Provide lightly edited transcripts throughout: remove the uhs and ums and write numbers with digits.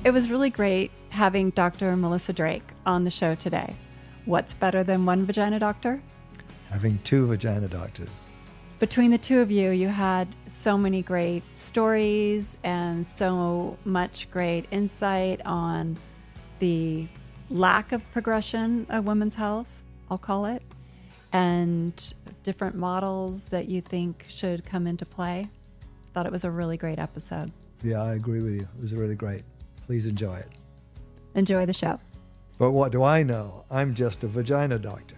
It was really great having Dr. Melissa Drake on the show today. What's better than one vagina doctor? Having two vagina doctors. Between the two of you, you had so many great stories and so much great insight on the lack of progression of women's health, I'll call it, and different models that you think should come into play. Thought it was a really great episode. Yeah, I agree with you. It was really great. Please enjoy it. Enjoy the show. But what do I know? I'm just a vagina doctor.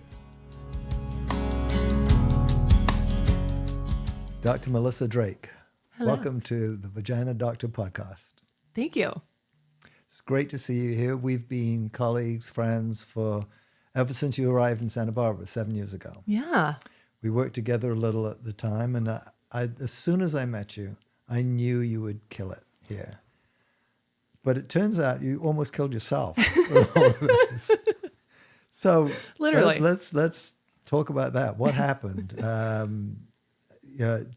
Dr. Melissa Drake. Hello. Welcome to the Vagina Doctor Podcast. Thank you. It's great to see you here. We've been colleagues, friends ever since you arrived in Santa Barbara 7 years ago. Yeah. We worked together a little at the time, and as soon as I met you, I knew you would kill it here. But it turns out you almost killed yourself with all of this. So Literally. let's talk about that. What happened?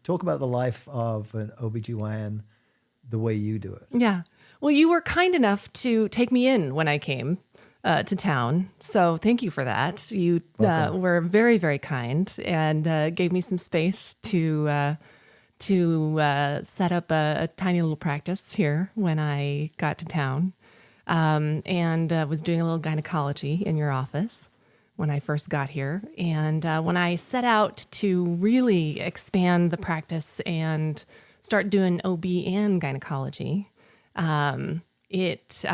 Talk about the life of an OBGYN the way you do it. Yeah. Well, you were kind enough to take me in when I came to town. So thank you for that. You were very, very kind and gave me some space to set up a tiny little practice here when I got to town, and was doing a little gynecology in your office when I first got here. And when I set out to really expand the practice and start doing OB and gynecology, it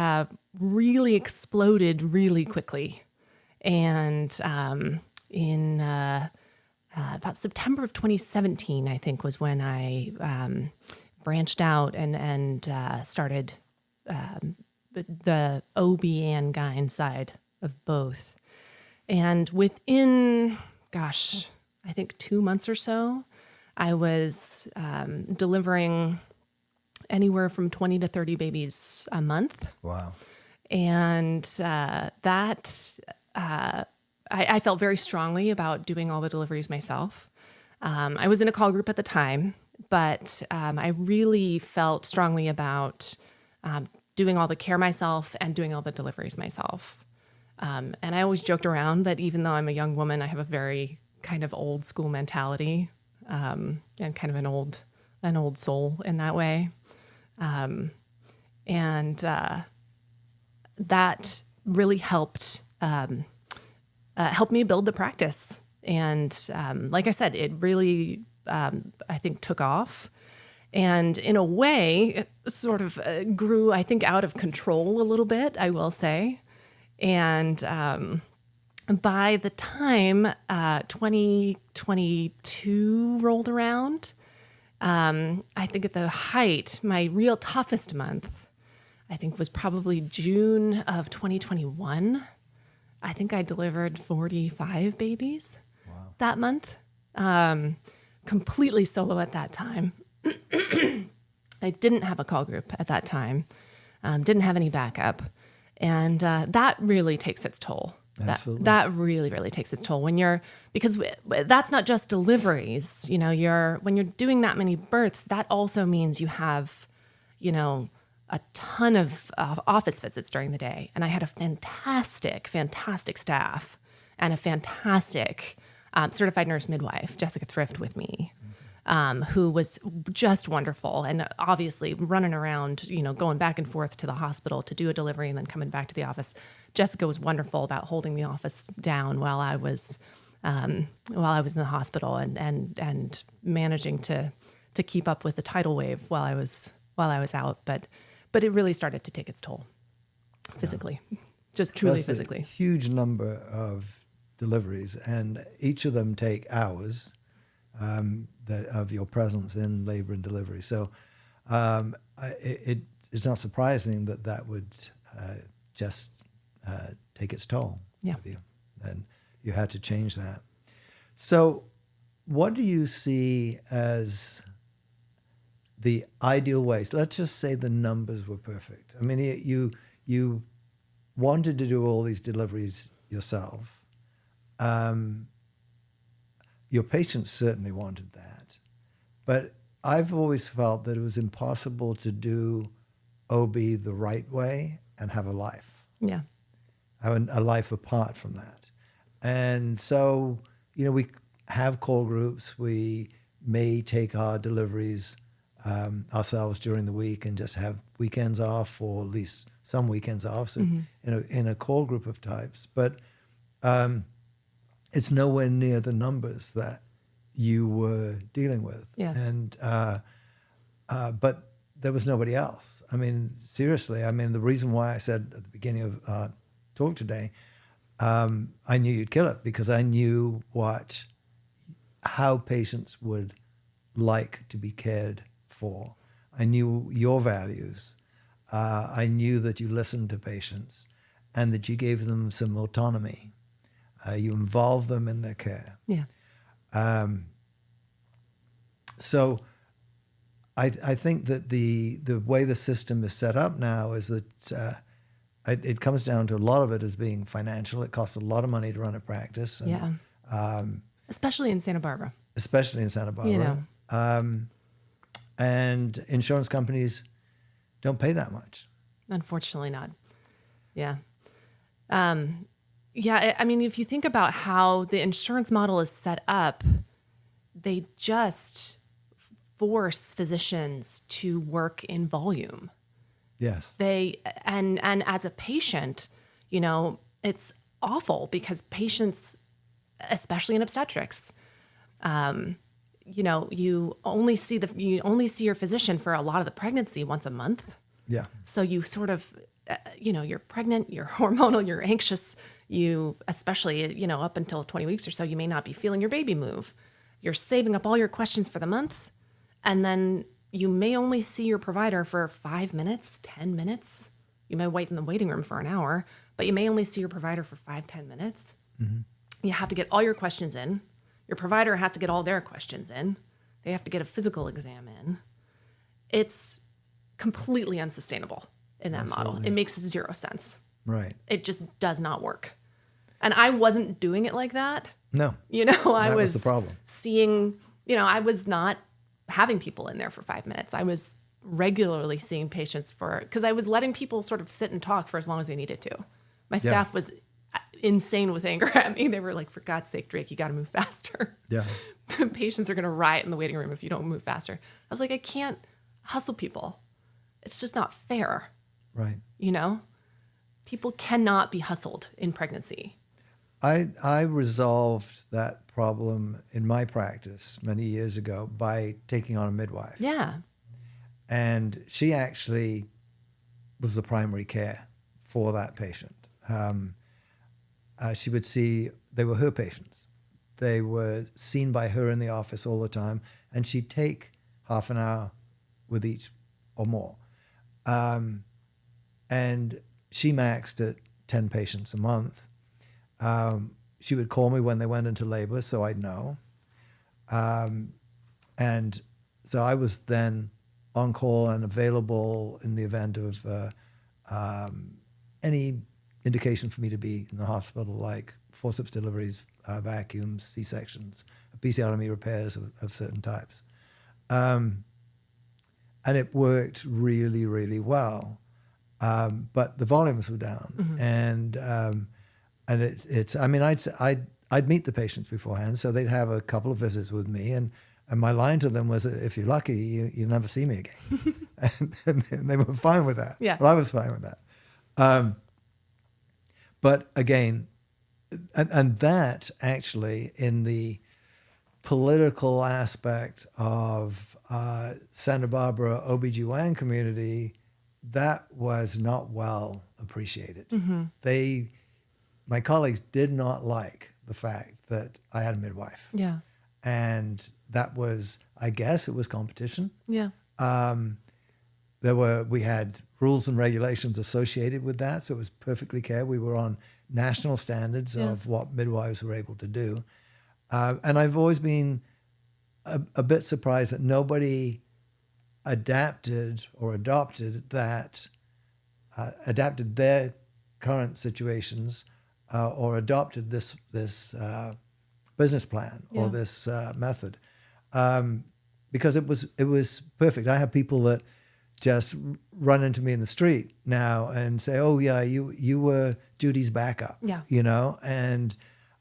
really exploded really quickly. And in about September of 2017, I think, was when I branched out and started the OB and GYN side of both. And within, I think 2 months or so, I was delivering anywhere from 20 to 30 babies a month. Wow. And I felt very strongly about doing all the deliveries myself. I was in a call group at the time, but I really felt strongly about doing all the care myself and doing all the deliveries myself. And I always joked around that even though I'm a young woman, I have a very kind of old school mentality, and kind of an old soul in that way. And that really helped me build the practice. And like I said, it really, I think, took off. And in a way, it sort of grew, I think, out of control a little bit, I will say. And by the time 2022 rolled around, I think at the height, my real toughest month, I think, was probably June of 2021. I think I delivered 45 babies that month, completely solo at that time. I didn't have a call group at that time, didn't have any backup. And that really takes its toll. Absolutely. That really, really takes its toll because that's not just deliveries. You know, when you're doing that many births, that also means you have, a ton of office visits during the day. And I had a fantastic, fantastic staff and a fantastic certified nurse midwife, Jessica Thrift, with me, who was just wonderful. And obviously running around, going back and forth to the hospital to do a delivery and then coming back to the office. Jessica was wonderful about holding the office down while I was in the hospital and managing to keep up with the tidal wave while I was out. But it really started to take its toll physically, just truly That's physically. A huge number of deliveries, and each of them take hours of your presence in labor and delivery. So it's not surprising that would just take its toll with you, and you had to change that. So what do you see as the ideal ways? Let's just say the numbers were perfect. I mean, you wanted to do all these deliveries yourself. Your patients certainly wanted that. But I've always felt that it was impossible to do OB the right way and have a life. Yeah. Have a life apart from that. And so, we have call groups. We may take our deliveries ourselves during the week and just have weekends off, or at least some weekends off, so in a call group of types. But it's nowhere near the numbers that you were dealing with. Yeah. And but there was nobody else. I mean, seriously, the reason why I said at the beginning of our talk today, I knew you'd kill it, because I knew how patients would like to be cared for. I knew your values. I knew that you listened to patients and that you gave them some autonomy. You involved them in their care. Yeah. So I think that the way the system is set up now is that it comes down to a lot of it as being financial. It costs a lot of money to run a practice. And, especially in Santa Barbara. Especially in Santa Barbara. And insurance companies don't pay that much. Unfortunately not. Yeah. If you think about how the insurance model is set up, they just force physicians to work in volume. Yes. And as a patient, it's awful, because patients, especially in obstetrics, you only see your physician for a lot of the pregnancy once a month. Yeah. So you sort of, you're pregnant, you're hormonal, you're anxious, especially, up until 20 weeks or so, you may not be feeling your baby move. You're saving up all your questions for the month, and then you may only see your provider for 5 minutes, 10 minutes. You may wait in the waiting room for an hour, but you may only see your provider for 5-10 minutes. Mm-hmm. You have to get all your questions in. Your provider has to get all their questions in. They have to get a physical exam in. It's completely unsustainable in that model. It makes zero sense. Right. It just does not work. And I wasn't doing it like that. No. I was the problem. Seeing, I was not having people in there for 5 minutes. I was regularly seeing patients because I was letting people sort of sit and talk for as long as they needed to. My staff was insane with anger at me. They were like, for God's sake, Drake, you got to move faster. Yeah. Patients are going to riot in the waiting room if you don't move faster. I was like, I can't hustle people. It's just not fair. Right. People cannot be hustled in pregnancy. I resolved that problem in my practice many years ago by taking on a midwife. Yeah. And she actually was the primary care for that patient. She would they were her patients. They were seen by her in the office all the time, and she'd take half an hour with each or more. And she maxed at 10 patients a month. She would call me when they went into labor, so I'd know. And so I was then on call and available in the event of any indication for me to be in the hospital, like forceps deliveries, vacuums, C-sections, episiotomy repairs of certain types. And it worked really, really well. But the volumes were down. Mm-hmm. And I'd meet the patients beforehand, so they'd have a couple of visits with me, and my line to them was, if you're lucky, you never see me again. and they were fine with that. Yeah. Well, I was fine with that. But again, and that actually, in the political aspect of Santa Barbara OBGYN community, that was not well appreciated. Mm-hmm. My colleagues did not like the fact that I had a midwife. Yeah. And that was, I guess it was competition. Yeah. We had rules and regulations associated with that, so it was perfectly clear. We were on national standards of what midwives were able to do. And I've always been a bit surprised that nobody adapted or adopted their current situations or adopted this business plan or this method, because it was perfect. I have people that just run into me in the street now and say, "Oh yeah, you were Judy's backup." Yeah. You know, and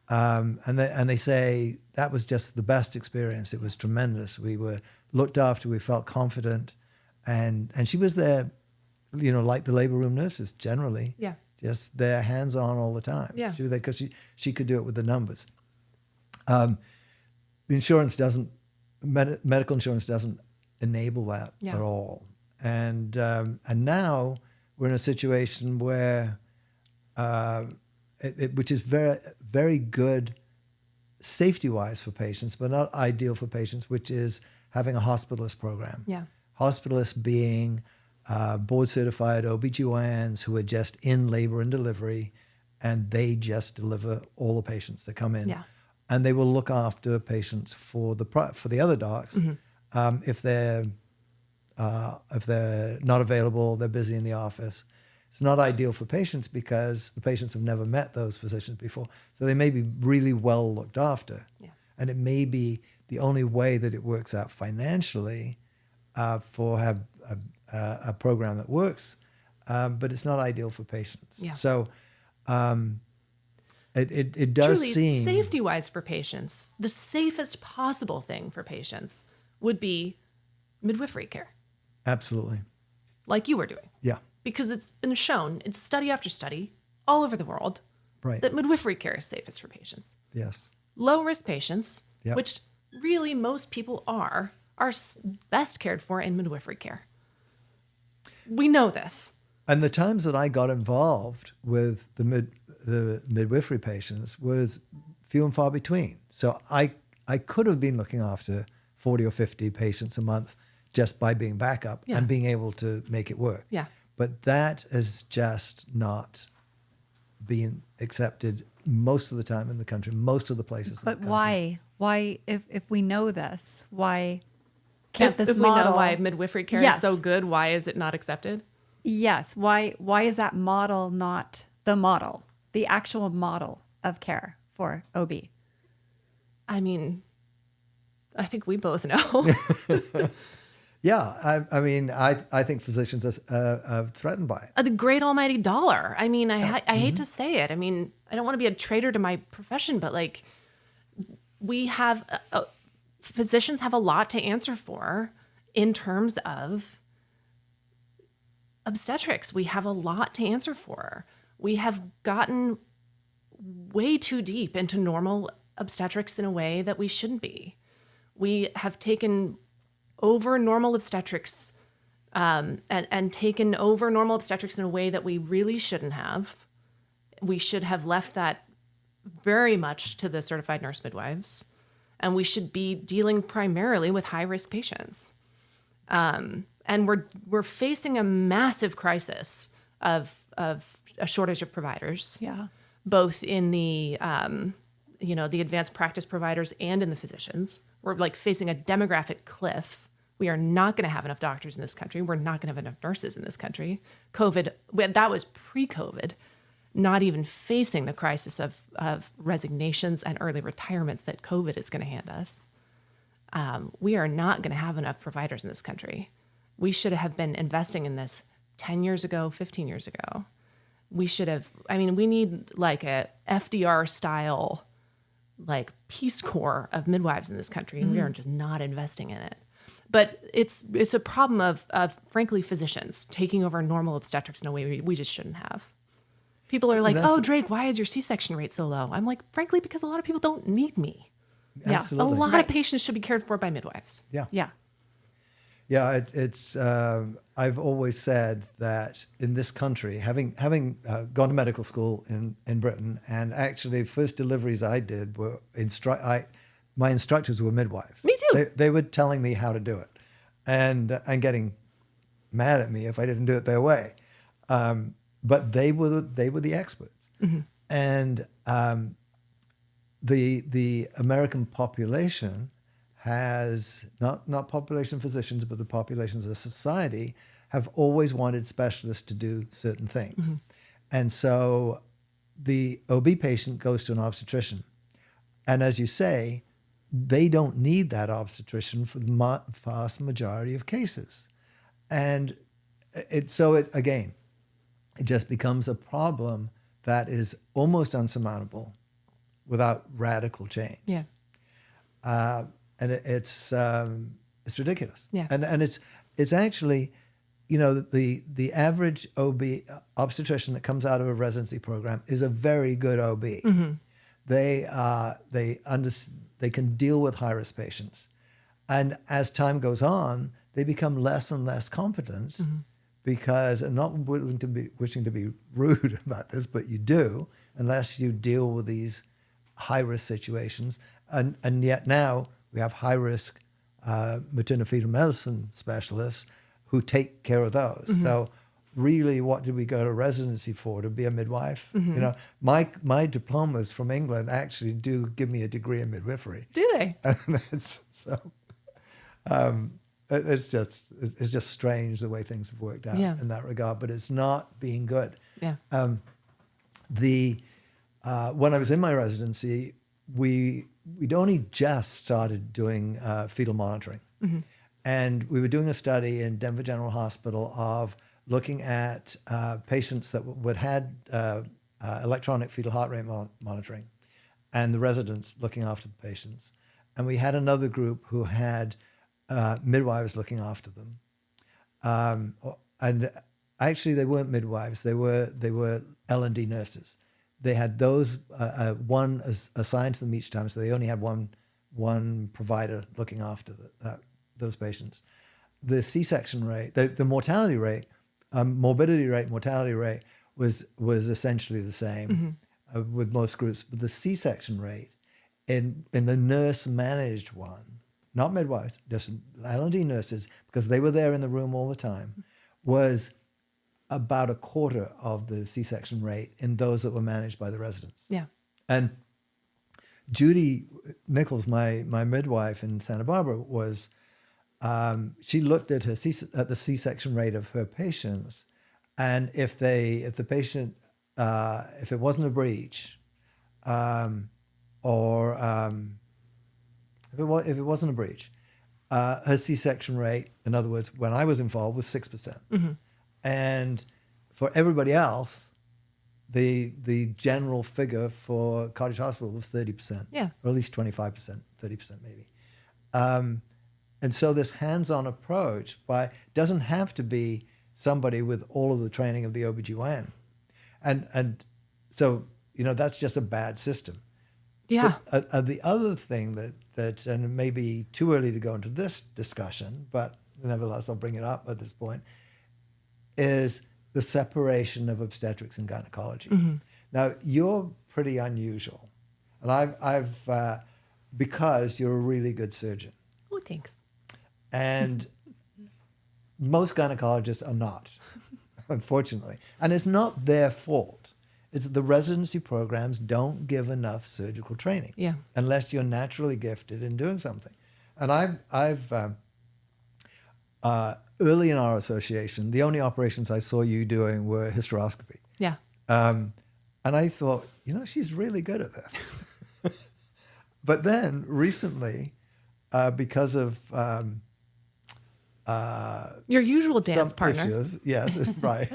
they say that was just the best experience. It was tremendous. We were looked after. We felt confident, and she was there, you know, like the labor room nurses generally. Yeah. Just there, hands on all the time. Yeah. She was there because she could do it with the numbers. The insurance doesn't, medical insurance doesn't enable that Yeah. at all. And now we're in a situation where, which is very, very good safety-wise for patients, but not ideal for patients, which is having a hospitalist program. Yeah. Hospitalists being board-certified OBGYNs who are just in labor and delivery, and they just deliver all the patients that come in. Yeah. And they will look after patients for the other docs. If they're not available, they're busy in the office. It's not ideal for patients because the patients have never met those physicians before. So they may be really well looked after. Yeah. And it may be the only way that it works out financially for have a program that works, but it's not ideal for patients. Yeah. So it does Truly, seem... safety-wise for patients, the safest possible thing for patients would be midwifery care, Absolutely. like you were doing. Yeah. Because it's been shown in study after study all over the world Right. that midwifery care is safest for patients. Yes. Low-risk patients, Yep. which really most people are best cared for in midwifery care. We know this. And the times that I got involved with the midwifery patients was few and far between. So I could have been looking after 40 or 50 patients a month just by being backup Yeah. and being able to make it work. Yeah. But that has just not been accepted most of the time in the country, most of the places. But in the country. why, if we know this, why can't this if we model? know why midwifery care is Yes. so good, why is it not accepted? Yes. Why is that model not the model, the actual model of care for OB? I mean, I think we both know. Yeah, I mean, I think physicians are threatened by it. The great almighty dollar. I mean, I hate to say it. I mean, I don't want to be a traitor to my profession, but like, we have physicians have a lot to answer for in terms of obstetrics. We have a lot to answer for. We have gotten way too deep into normal obstetrics in a way that we shouldn't be. We have taken over normal obstetrics and taken over normal obstetrics in a way that we really shouldn't have. We should have left that very much to the certified nurse midwives, and we should be dealing primarily with high-risk patients. And we're facing a massive crisis of a shortage of providers. Yeah. Both in the the advanced practice providers and in the physicians. We're like facing a demographic cliff. We are not going to have enough doctors in this country. We're not going to have enough nurses in this country. That was pre-COVID, not even facing the crisis of resignations and early retirements that COVID is going to hand us. We are not going to have enough providers in this country. We should have been investing in this 10 years ago, 15 years ago. We should have, we need like a FDR style, like Peace Corps of midwives in this country. And we are just not investing in it. But it's a problem of frankly, physicians taking over normal obstetrics in a way we just shouldn't have. People are like, oh, Drake, why is your C-section rate so low? I'm like, frankly, because a lot of people don't need me. Absolutely. A lot of patients should be cared for by midwives. Yeah. Yeah. Yeah, it's. I've always said that in this country, having gone to medical school in Britain, and actually first deliveries I did were my instructors were midwives. Me too. They were telling me how to do it, and getting mad at me if I didn't do it their way. But they were the experts, and the American population has not population physicians, but the populations of society have always wanted specialists to do certain things. And so the OB patient goes to an obstetrician. And as you say, they don't need that obstetrician for the vast majority of cases. And again, it just becomes a problem that is almost unsurmountable without radical change. Yeah. And it's ridiculous. Yeah. And it's actually, the average OB obstetrician that comes out of a residency program is a very good OB. Mm-hmm. They can deal with high risk patients, and as time goes on, they become less and less competent. Mm-hmm. Because I'm not wishing to be rude about this, but you do, unless you deal with these high-risk situations. And yet now we have high-risk maternal-fetal medicine specialists who take care of those. Mm-hmm. So really, what did we go to residency for? To be a midwife? Mm-hmm. My diplomas from England actually do give me a degree in midwifery. Do they? And so... It's just strange the way things have worked out in that regard, but it's not being good. Yeah. When I was in my residency, we'd only just started doing fetal monitoring, mm-hmm. and we were doing a study in Denver General Hospital of looking at patients that had electronic fetal heart rate monitoring, and the residents looking after the patients, and we had another group who had midwives looking after them, and actually they weren't midwives; they were L&D nurses. They had those one assigned to them each time, so they only had one provider looking after those patients. The C-section rate, the mortality rate, morbidity rate, mortality rate was essentially the same with most groups, but the C-section rate in the nurse managed one. Not midwives, just L&D nurses, because they were there in the room all the time, was about a quarter of the C-section rate in those that were managed by the residents. Yeah. And Judy Nichols, my midwife in Santa Barbara, was she looked at the C-section rate of her patients, and if the patient if it wasn't a breech, if it wasn't a breech, her C-section rate, in other words, when I was involved, was 6%. Mm-hmm. And for everybody else, the general figure for Cottage Hospital was 30%. Yeah. Or at least 25%, 30% maybe. And so this hands-on approach doesn't have to be somebody with all of the training of the OBGYN. And so, that's just a bad system. Yeah. But, the other thing that, and it may be too early to go into this discussion, but nevertheless, I'll bring it up at this point, is the separation of obstetrics and gynecology. Mm-hmm. Now, you're pretty unusual, and I've because you're a really good surgeon. Oh, thanks. And most gynecologists are not, unfortunately, and it's not their fault. It's the residency programs don't give enough surgical training, unless you're naturally gifted in doing something. And I've early in our association, the only operations I saw you doing were hysteroscopy. Yeah. And I thought, she's really good at this. But then recently, because of your usual dance partner, issues, yes, right.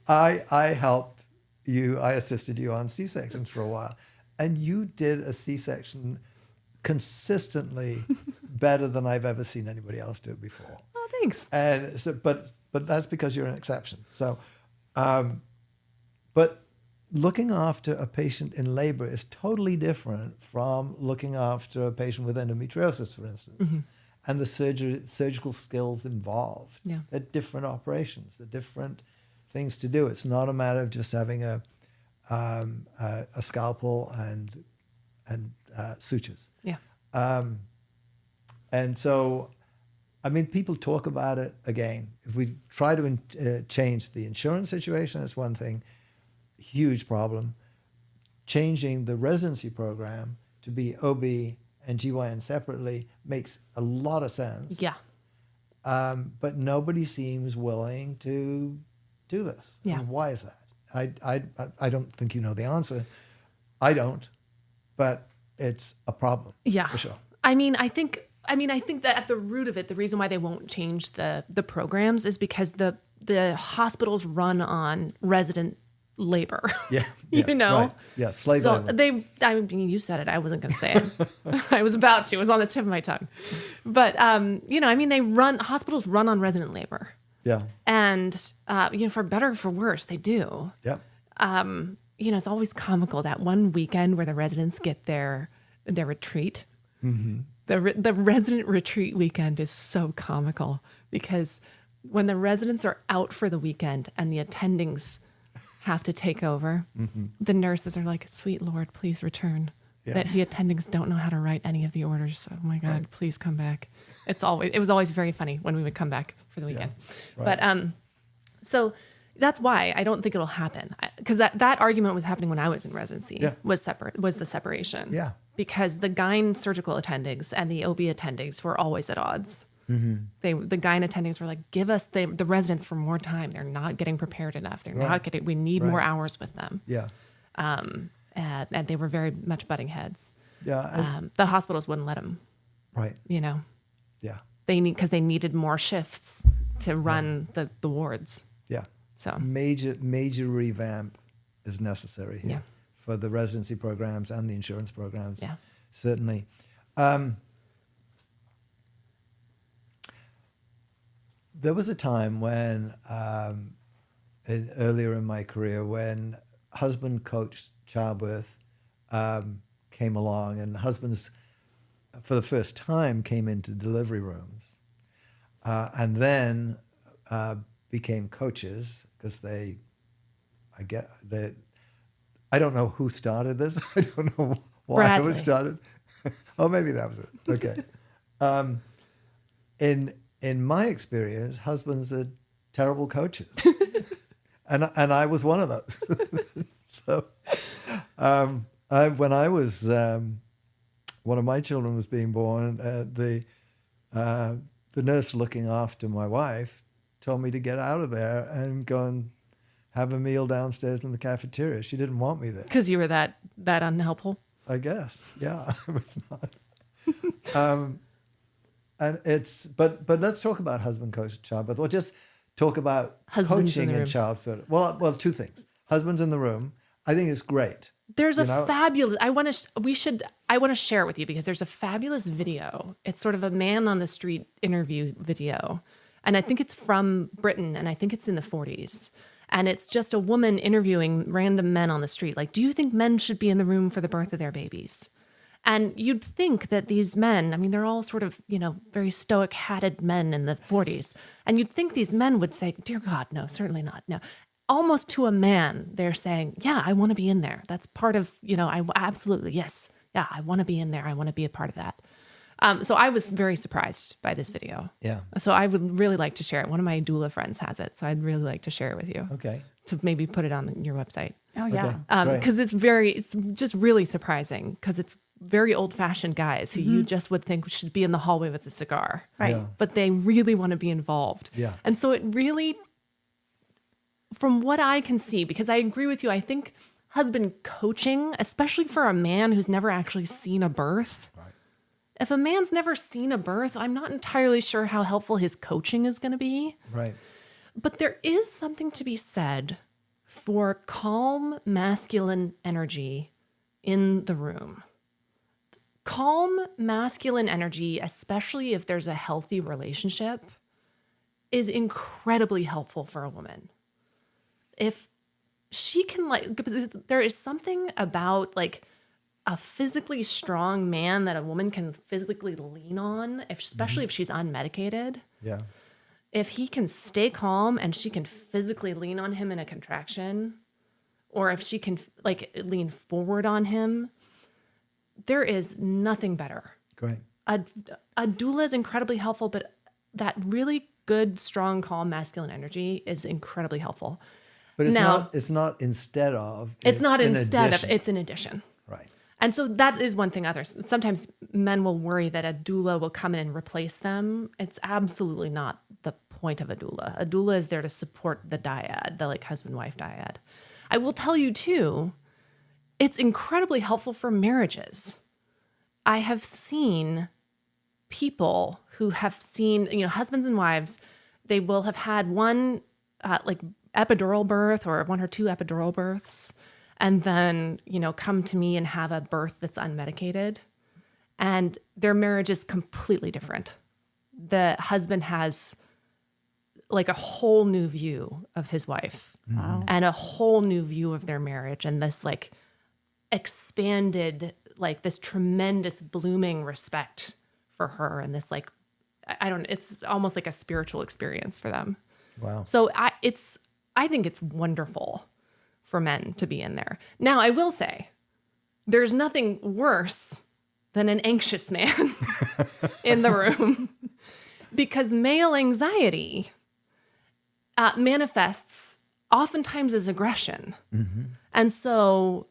I helped you. I assisted you on C-sections for a while, and you did a C-section consistently better than I've ever seen anybody else do it before. Oh, thanks. And so, but that's because you're an exception. So, but looking after a patient in labor is totally different from looking after a patient with endometriosis, for instance. Mm-hmm. And the surgical skills involved. Yeah. They're different operations. They're different things to do. It's not a matter of just having a scalpel and sutures. Yeah. And so, people talk about it again. If we try to change the insurance situation, that's one thing. Huge problem. Changing the residency program to be OB and GYN separately makes a lot of sense. Yeah. But nobody seems willing to do this. Yeah. And why is that? I don't think you know the answer. I don't, but it's a problem. Yeah. For sure. I think that at the root of it, the reason why they won't change the programs is because the the hospitals run on resident labor. Yeah. You Yes, know? Right. Yeah. Slave labor. I mean, you said it. I wasn't going to say it. I was about to. It was on the tip of my tongue. But, you know, I mean, hospitals run on resident labor. Yeah. And, you know, for better or for worse, they do. Yeah. You know, it's always comical that one weekend where the residents get their retreat. Mm-hmm. The resident retreat weekend is so comical because when the residents are out for the weekend and the attendings have to take over, the nurses are like, "Sweet Lord, please return." Yeah. That the attendings don't know how to write any of the orders. Oh my God, please come back. It was always very funny when we would come back for the weekend. Yeah. Right. But so that's why I don't think it'll happen, because that argument was happening when I was in residency. Yeah. Was the separation. Yeah. Because the GYN surgical attendings and the OB attendings were always at odds. Mm-hmm. The GYN attendings were like, give us the residents for more time. They're not getting prepared enough. We need more hours with them. Yeah. And they were very much butting heads. Yeah. The hospitals wouldn't let them, Right. you know, Yeah. because they needed more shifts to run the wards. Yeah. So Major revamp is necessary here. Yeah. For the residency programs and the insurance programs. Yeah. Certainly. There was a time when, earlier in my career, when husband coached childbirth came along, and husbands, for the first time, came into delivery rooms, and then became coaches because I don't know who started this. I don't know why Bradley. it was started. Oh, maybe that was it. Okay. In my experience, husbands are terrible coaches, and I was one of those. So, when I was one of my children was being born, the nurse looking after my wife told me to get out of there and go and have a meal downstairs in the cafeteria. She didn't want me there. because you were that unhelpful. I guess, yeah, I was not. And but let's talk about husband coach childbirth, or just talk about Husbands coaching in the in room. childbirth. Well, two things. Husbands in the room. I think it's great. There's You a know? fabulous. I want to share it with you because there's a fabulous video. It's sort of a man on the street interview video, and I think it's from Britain, and I think it's in the 40s. And it's just a woman interviewing random men on the street. Like, do you think men should be in the room for the birth of their babies? And you'd think that these men, I mean, they're all sort of, you know, very stoic hatted men in the 40s. And you'd think these men would say, dear God, no, certainly not. No. Almost to a man, they're saying, yeah, I want to be in there. That's part of, you know, I absolutely, yes. Yeah, I want to be in there. I want to be a part of that. So I was very surprised by this video. Yeah. So I would really like to share it. One of my doula friends has it. So I'd really like to share it with you. Okay. To maybe put it on your website. Oh, yeah. Okay. Because it's just really surprising because it's very old fashioned guys who you just would think should be in the hallway with a cigar. Right. Yeah. But they really want to be involved. Yeah. And so it really, from what I can see, because I agree with you, I think husband coaching, especially for a man who's never actually seen a birth. Right. If a man's never seen a birth, I'm not entirely sure how helpful his coaching is going to be. Right. But there is something to be said for calm masculine energy in the room. Calm masculine energy, especially if there's a healthy relationship, is incredibly helpful for a woman. If she can, there is something about like a physically strong man that a woman can physically lean on, especially if she's unmedicated. Yeah. If he can stay calm and she can physically lean on him in a contraction, or if she can lean forward on him, there is nothing better. Great. A doula is incredibly helpful, but that really good, strong, calm masculine energy is incredibly helpful. But it's Now- not instead of. It's not in instead addition. of, it's an addition. Right. And so that is one thing sometimes men will worry that a doula will come in and replace them. It's absolutely not the point of a doula. A doula is there to support the dyad, the husband-wife dyad. I will tell you too, it's incredibly helpful for marriages. I have seen people who have seen, husbands and wives, they will have had one like epidural birth or 1 or 2 epidural births, and then, come to me and have a birth that's unmedicated, and their marriage is completely different. The husband has like a whole new view of his wife. Wow. And a whole new view of their marriage, and this like expanded, like this tremendous blooming respect for her, and this like, it's almost like a spiritual experience for them. Wow. So I think it's wonderful for men to be in there. Now, I will say, there's nothing worse than an anxious man in the room, because male anxiety manifests oftentimes as aggression. Mm-hmm. And so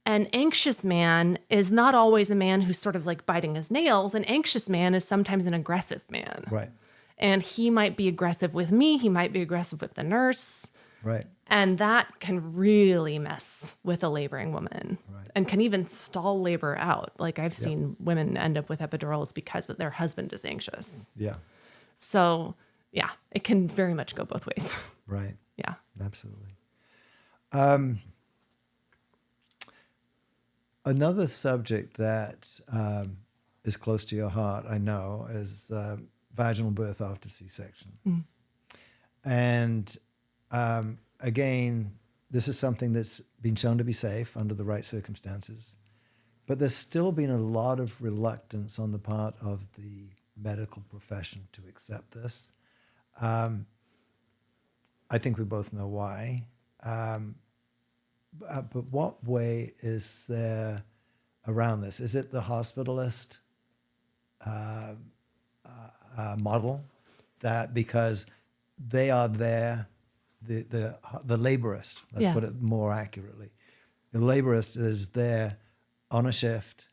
an anxious man is not always a man who's sort of like biting his nails. An anxious man is sometimes an aggressive man. Right. And he might be aggressive with me. He might be aggressive with the nurse. Right. And that can really mess with a laboring woman, right, and can even stall labor out. Like I've seen women end up with epidurals because their husband is anxious. Yeah. So yeah, it can very much go both ways. Right. Yeah. Absolutely. Another subject that is close to your heart, I know, is vaginal birth after C-section. Mm. And again, this is something that's been shown to be safe under the right circumstances, but there's still been a lot of reluctance on the part of the medical profession to accept this. I think we both know why. But what way is there around this? Is it the hospitalist model, that because they are there, the laborist, let's put it more accurately, the laborist is there on a shift,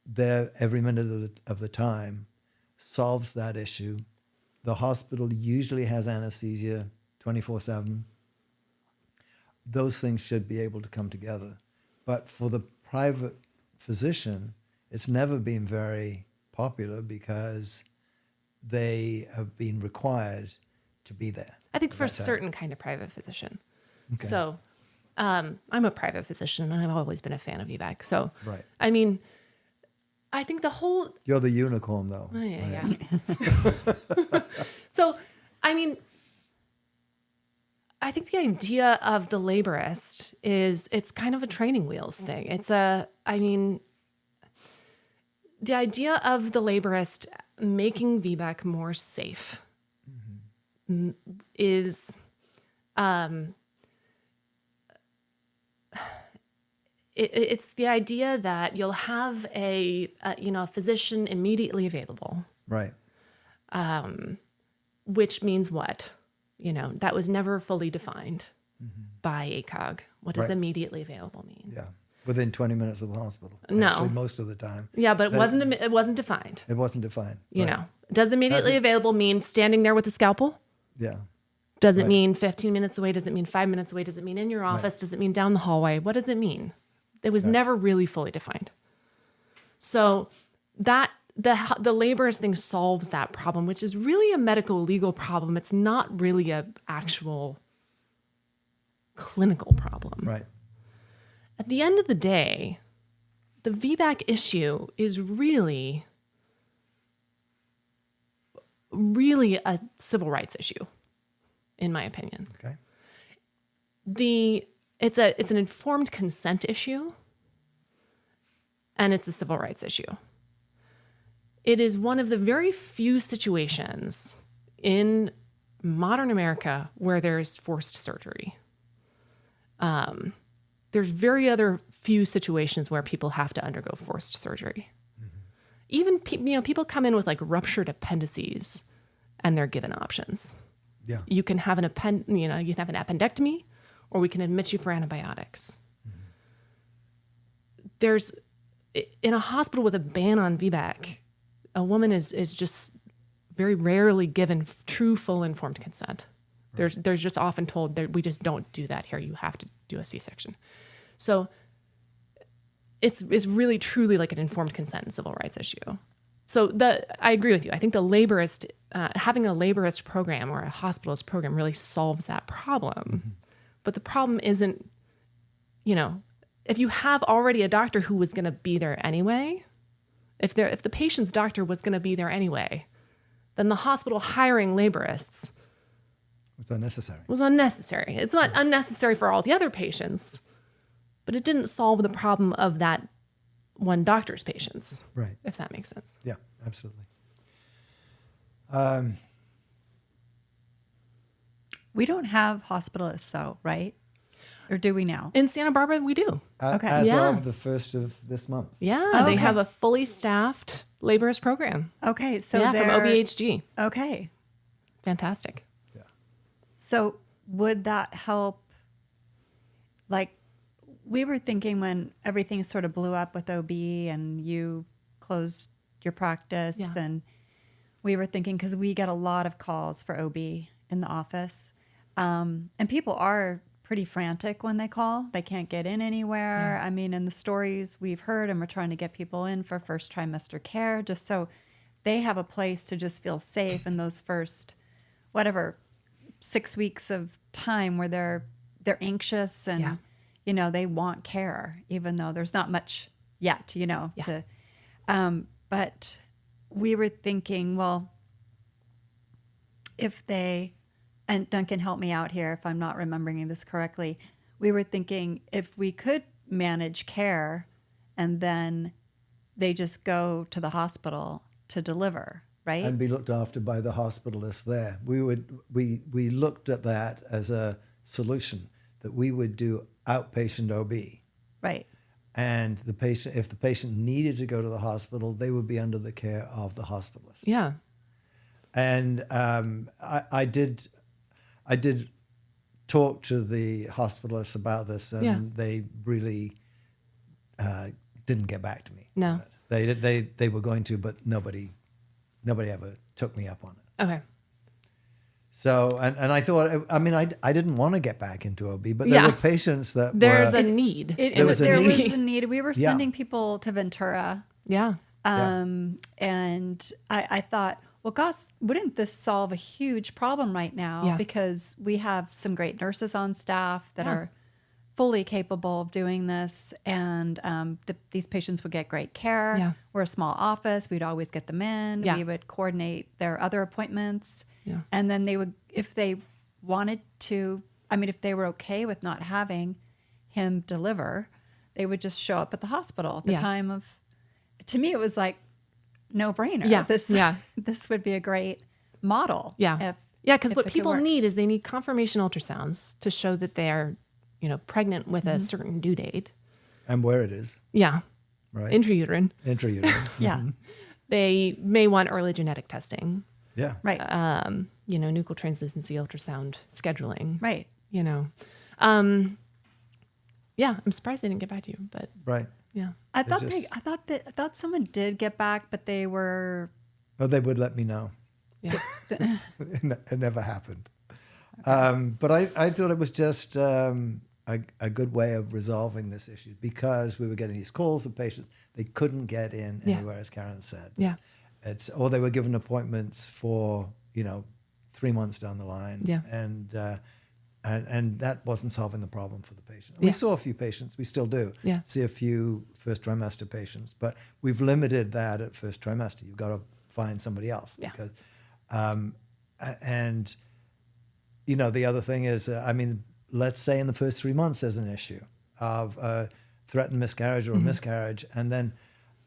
there every minute of the time, solves that issue. The hospital usually has anesthesia 24/7. Those things should be able to come together. But for the private physician, it's never been very popular because they have been required to be there. I think for a certain kind of private physician. Okay. So I'm a private physician, and I've always been a fan of VBAC. So, right. I mean, I think the whole... You're the unicorn, though. Oh, yeah. So, I mean... I think the idea of the laborist is it's kind of a training wheels thing. The idea of the laborist making VBAC more safe is, it's the idea that you'll have a physician immediately available. Right. Which means what? That was never fully defined by ACOG. What does immediately available mean? Yeah. Within 20 minutes of the hospital. No. Actually, most of the time. Yeah, but it wasn't defined. It wasn't defined. You know. Does immediately available mean standing there with a scalpel? Yeah. Does it mean 15 minutes away? Does it mean 5 minutes away? Does it mean in your office? Does it mean down the hallway? What does it mean? It was never really fully defined. So that the laborist thing solves that problem, which is really a medical legal problem. It's not really an actual clinical problem. Right. At the end of the day, the VBAC issue is really a civil rights issue, in my opinion. Okay. It's an informed consent issue, and it's a civil rights issue. It is one of the very few situations in modern America where there's forced surgery. There's very other few situations where people have to undergo forced surgery. Mm-hmm. Even people come in with like ruptured appendices, and they're given options. Yeah, you can have an appendectomy, or we can admit you for antibiotics. Mm-hmm. There's in a hospital with a ban on VBAC, a woman is just very rarely given true, full, informed consent. Right. There's just often told that we just don't do that here. You have to do a C-section. So it's really truly like an informed consent and civil rights issue. So I agree with you. I think the laborist, having a laborist program or a hospitalist program really solves that problem. But the problem isn't, if you have already a doctor who was going to be there anyway, if the patient's doctor was going to be there anyway, then the hospital hiring laborists was unnecessary. It's not unnecessary for all the other patients, but it didn't solve the problem of that one doctor's patients. Right. If that makes sense. Yeah, absolutely. We don't have hospitalists, though, right? Or do we now? In Santa Barbara, we do. Okay. As Yeah. of the 1st of this month. Yeah, Oh, they okay. have a fully staffed laborist program. Okay, so From they're OBHG. okay. Fantastic. Yeah. So would that help? Like, we were thinking when everything sort of blew up with OB and you closed your practice, Yeah. and we were thinking, because we get a lot of calls for OB in the office, and people are pretty frantic when they call. They can't get in anywhere. I mean, in the stories we've heard, and we're trying to get people in for first trimester care, just so they have a place to just feel safe in those first, 6 weeks of time where they're anxious and, they want care, even though there's not much yet, to, but we were thinking, well, if they, and Duncan, help me out here if I'm not remembering this correctly. We were thinking if we could manage care and then they just go to the hospital to deliver, right? And be looked after by the hospitalist there. We looked at that as a solution, that we would do outpatient OB. Right. And if the patient needed to go to the hospital, they would be under the care of the hospitalist. Yeah. And I did talk to the hospitalists about this, and they really didn't get back to me. No. They were going to, but nobody ever took me up on it. Okay. So, and I thought, I didn't want to get back into OB, but there were patients that There's were... a need. There was a a need. We were Yeah. sending people to Ventura. Yeah. And I thought, well, gosh, wouldn't this solve a huge problem right now? Yeah. Because we have some great nurses on staff that are fully capable of doing this. And these patients would get great care. Yeah. We're a small office. We'd always get them in. Yeah. We would coordinate their other appointments. Yeah. And then they would, if they wanted to, if they were okay with not having him deliver, they would just show up at the hospital at the time of, to me, it was like no brainer. Yeah. This would be a great model. Yeah. Because what people need is they need confirmation ultrasounds to show that they are, pregnant with a certain due date. And where it is. Yeah. Right. Intrauterine. Intrauterine. Yeah. They may want early genetic testing. Yeah. Right. Nuchal translucency ultrasound scheduling. Right. I'm surprised they didn't get back to you, but Right. yeah. I thought someone did get back, but they were. Oh, they would let me know. Yeah. It never happened. But I thought it was just a good way of resolving this issue, because we were getting these calls of patients. They couldn't get in anywhere, as Karen said. Yeah. Or they were given appointments for, 3 months down the line. Yeah. And that wasn't solving the problem for the patient. Yeah. We saw a few patients, we still do. Yeah. See a few first trimester patients, but we've limited that at first trimester. You've got to find somebody else. Yeah. Because, the other thing is, let's say in the first 3 months there's an issue of threatened miscarriage or a miscarriage, and then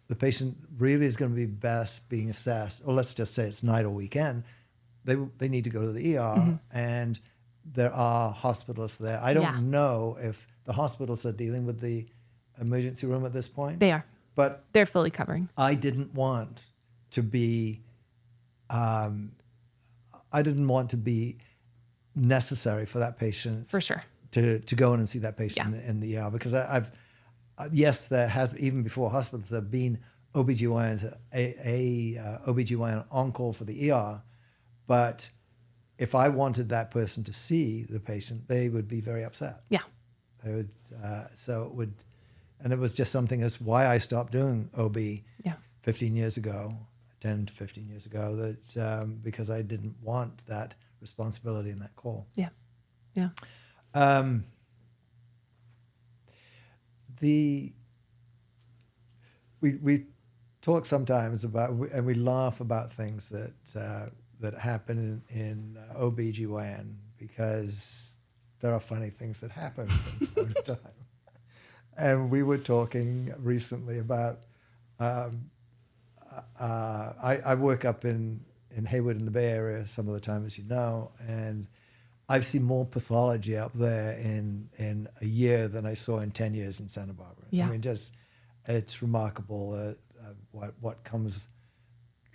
the patient really is going to be best being assessed, or let's just say it's night or weekend, they need to go to the ER, and there are hospitalists there. I don't know if the hospitals are dealing with the emergency room at this point. They are. But They're fully covering. I didn't want to be necessary for that patient. For sure. To go in and see that patient in the ER, because yes, there has, even before hospitals, there have been OBGYNs, a OBGYN on call for the ER, but if I wanted that person to see the patient, they would be very upset. Yeah. They would, and it was just something, that's why I stopped doing OB 15 years ago, 10 to 15 years ago, that because I didn't want that responsibility and that call. Yeah. Yeah. We talk sometimes about, and we laugh about things that happen in OBGYN, because there are funny things that happen from time to time. And we were talking recently about, I work up in Hayward in the Bay Area some of the time, as you know, and I've seen more pathology up there in a year than I saw in 10 years in Santa Barbara. Yeah. I mean, just, it's remarkable what comes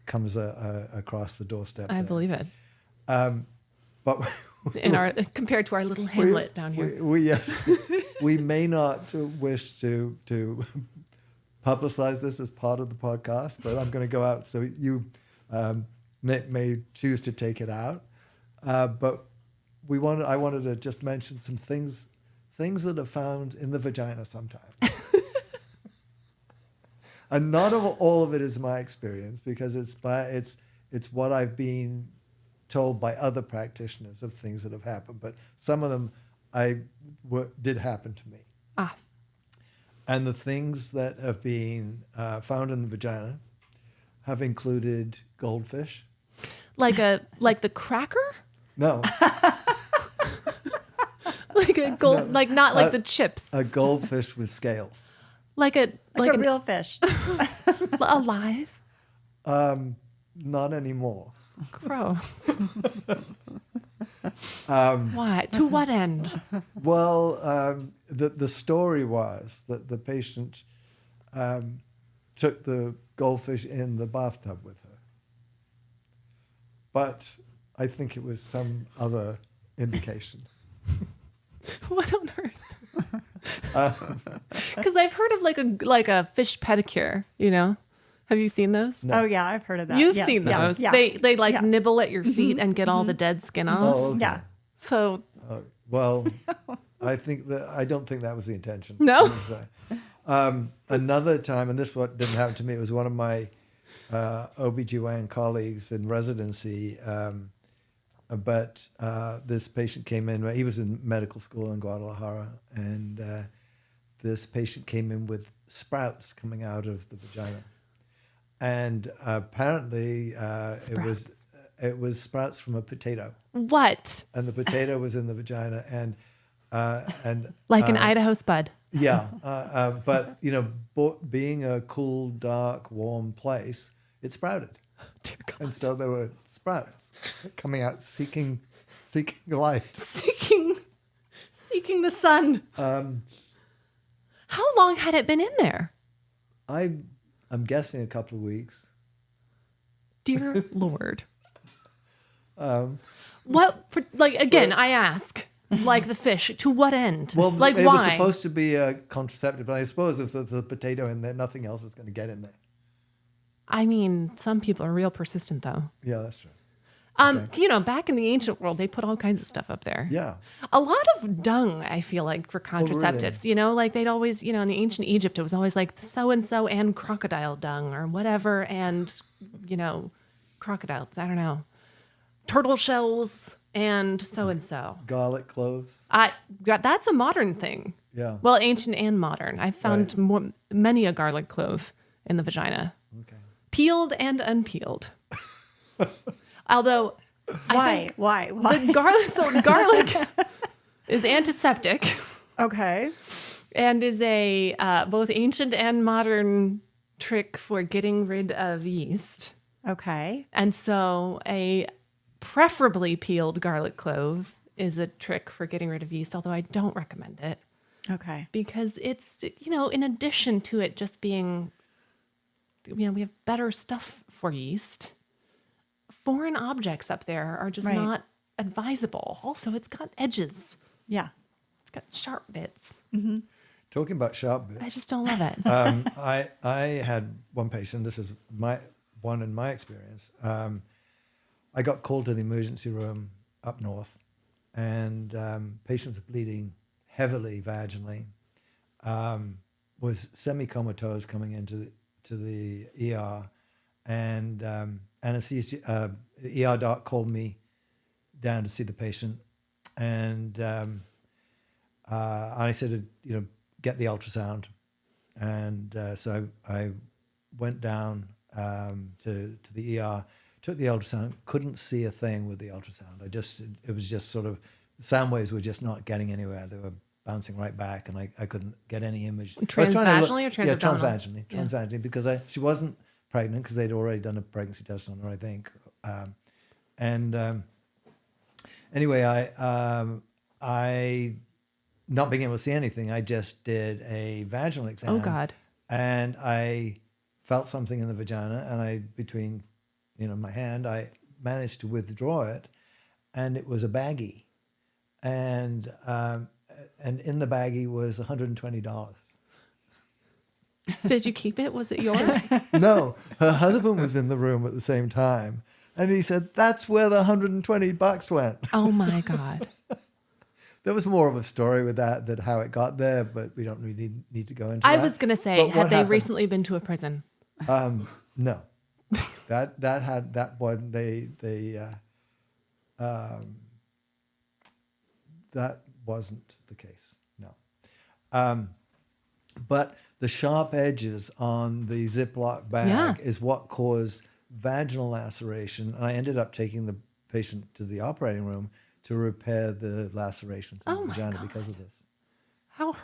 across the doorstep. I believe it. But compared to our little hamlet down here. We may not wish to publicize this as part of the podcast, but I'm going to go out. So you may choose to take it out. But I wanted to just mention some things that are found in the vagina sometimes. And not all of it is my experience, because it's what I've been told by other practitioners of things that have happened. But some of them did happen to me. Ah. And the things that have been found in the vagina have included goldfish. Like the cracker? No. Like a gold, like not like the chips. A goldfish with scales. Like a real fish. Alive? Not anymore. Gross. Why? To what end? Well, the story was that the patient took the goldfish in the bathtub with her. But I think it was some other indication. What on earth? Because I've heard of like a fish pedicure, you know? Have you seen those? No. Oh yeah, I've heard of that. You've Yes. seen those. Yeah. They like Yeah. nibble at your feet and get all the dead skin off. Oh, okay. Yeah. So Well, I don't think that was the intention. No? Another time, and this didn't happen to me, it was one of my OBGYN colleagues in residency, but this patient came in, he was in medical school in Guadalajara, and this patient came in with sprouts coming out of the vagina. And apparently it was sprouts from a potato. what? And the potato was in the vagina, and Like an Idaho spud. yeah, but being a cool, dark, warm place, it sprouted, Dear God. and so there were sprouts coming out, seeking light. Seeking the sun. How long had it been in there? I'm guessing a couple of weeks. Dear Lord. Again, I ask, like the fish, to what end? Well, like it why? was supposed to be a contraceptive, but I suppose if there's a potato in there, nothing else is going to get in there. I mean, some people are real persistent, though. Yeah, that's true. Back in the ancient world, they put all kinds of stuff up there. Yeah. A lot of dung, I feel like, for contraceptives. Really? Like they'd always, in the ancient Egypt, it was always like so-and-so and crocodile dung or whatever. And, crocodiles, I don't know. Turtle shells and so-and-so. Garlic cloves. That's a modern thing. Yeah. Well, ancient and modern. I found many a garlic clove in the vagina. Okay. Peeled and unpeeled. Although, Why? the garlic is antiseptic Okay. and is a both ancient and modern trick for getting rid of yeast. Okay. And so a preferably peeled garlic clove is a trick for getting rid of yeast, although I don't recommend it Okay. because it's, in addition to it just being, we have better stuff for yeast. Foreign objects up there are just Right. not advisable. Also, it's got edges. Yeah. It's got sharp bits. Talking about sharp bits. I just don't love it. I had one patient. This is one in my experience. I got called to the emergency room up north, and patient was bleeding heavily vaginally, was semi-comatose coming into the ER, and anesthesia, ER doc called me down to see the patient, and I said, get the ultrasound, and so I went down to the ER, took the ultrasound, couldn't see a thing with the ultrasound. It was just sort of, the sound waves were just not getting anywhere. They were bouncing right back, and I couldn't get any image. Transvaginally or transabdominal? Yeah, transvaginally, because she wasn't pregnant, because they'd already done a pregnancy test on her, I think. Anyway, I not being able to see anything, I just did a vaginal exam. Oh, God. And I felt something in the vagina, and between my hand, I managed to withdraw it, and it was a baggie. And in the baggie was $120. Did you keep it? Was it yours? No, her husband was in the room at the same time, and he said, "That's where the $120 went." Oh my God! There was more of a story with that how it got there, but we don't really need to go into that. I was gonna say, had they recently been to a prison? No, that one that wasn't the case. No, but the sharp edges on the Ziploc bag is what caused vaginal laceration, and I ended up taking the patient to the operating room to repair the lacerations in the vagina because of this. How?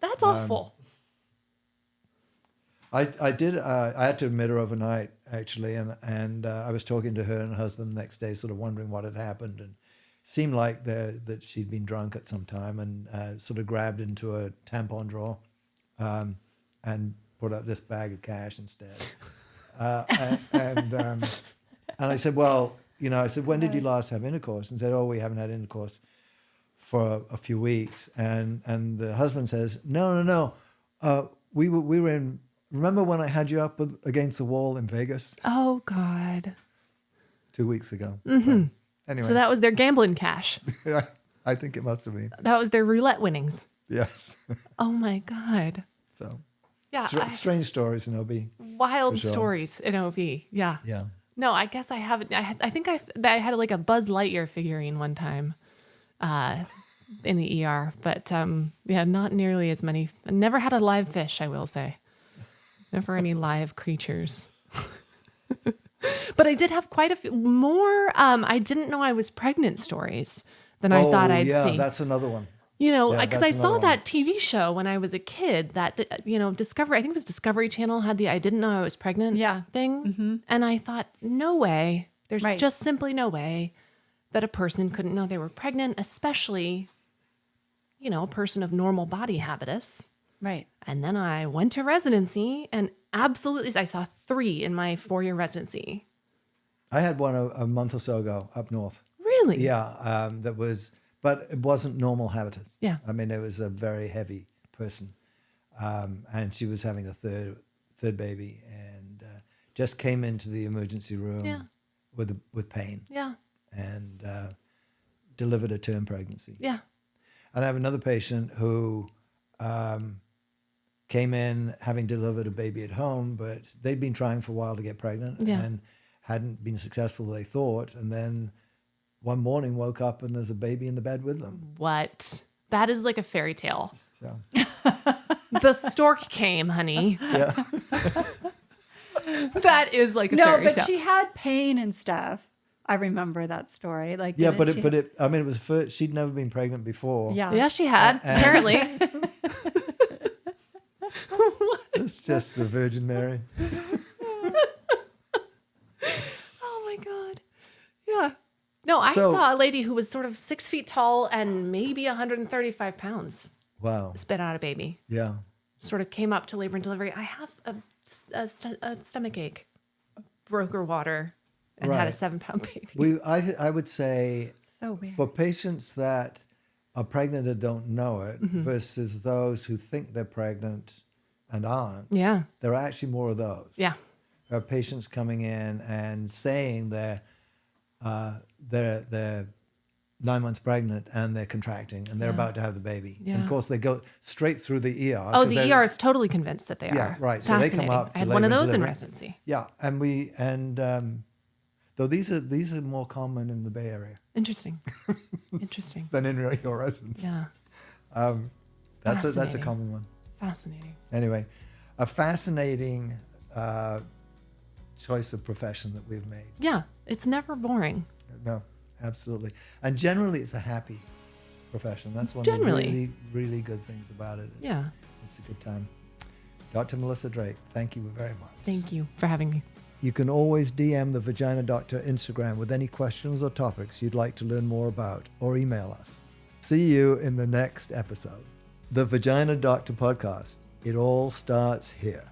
That's awful. I had to admit her overnight, actually, and I was talking to her and her husband the next day, sort of wondering what had happened, and it seemed like that she'd been drunk at some time, and sort of grabbed into a tampon drawer and put out this bag of cash instead. And I said, well, when did you last have intercourse? And said, oh, we haven't had intercourse for a few weeks. And the husband says, no. We were in. Remember when I had you up against the wall in Vegas? Oh God. 2 weeks ago. Mm-hmm. So, anyway. So that was their gambling cash. I think it must have been. That was their roulette winnings. Yes. Oh my God. So. Yeah. Strange stories in OB. Wild stories in OB. Yeah. Yeah. No, I guess I haven't. I think I had like a Buzz Lightyear figurine one time in the ER, but not nearly as many. I never had a live fish, I will say. Never any live creatures. But I did have quite a few more. I didn't know I was pregnant stories than I thought I'd see. Yeah, that's another one. Because I saw that TV show when I was a kid that, Discovery, I think it was Discovery Channel had the I didn't know I was pregnant thing. Mm-hmm. And I thought, no way. There's just simply no way that a person couldn't know they were pregnant, especially, a person of normal body habitus. Right. And then I went to residency, and absolutely, I saw 3 in my 4-year residency. I had one a month or so ago up north. Really? Yeah, that was... But it wasn't normal habitus. Yeah. I mean, it was a very heavy person. And she was having a third baby, and just came into the emergency room with pain. Yeah. And delivered a term pregnancy. Yeah. And I have another patient who came in having delivered a baby at home, but they'd been trying for a while to get pregnant and hadn't been successful, they thought. And then one morning woke up and there's a baby in the bed with them. What? That is like a fairy tale. So. The stork came, honey. Yeah. That is like a fairy tale. No, but she had pain and stuff. I remember that story. Like, yeah, but it was first, she'd never been pregnant before. Yeah, she had, apparently. It's just the Virgin Mary. Oh my God. Yeah. No, I saw a lady who was sort of 6 feet tall and maybe 135 pounds. Wow. Spit out a baby. Yeah. Sort of came up to labor and delivery. I have a stomach ache, broke her water, and had a 7-pound baby. I would say so weird. For patients that are pregnant and don't know it versus those who think they're pregnant and aren't. Yeah. There are actually more of those. Yeah. There are patients coming in and saying they're 9 months pregnant and they're contracting and they're about to have the baby. Yeah. And of course, they go straight through the ER. Oh, the ER is totally convinced that they are. Yeah, right. So they come up. I had one of those in residency. Yeah, though these are more common in the Bay Area. Interesting. Interesting. Than in your residence. Yeah. That's a common one. Fascinating. Anyway, a fascinating choice of profession that we've made. Yeah, it's never boring. No, absolutely. And generally, it's a happy profession. That's one Generally. of the really, really good things about it. Yeah. It's a good time. Dr. Melissa Drake, thank you very much. Thank you for having me. You can always DM the Vagina Doctor Instagram with any questions or topics you'd like to learn more about, or email us. See you in the next episode. The Vagina Doctor Podcast. It all starts here.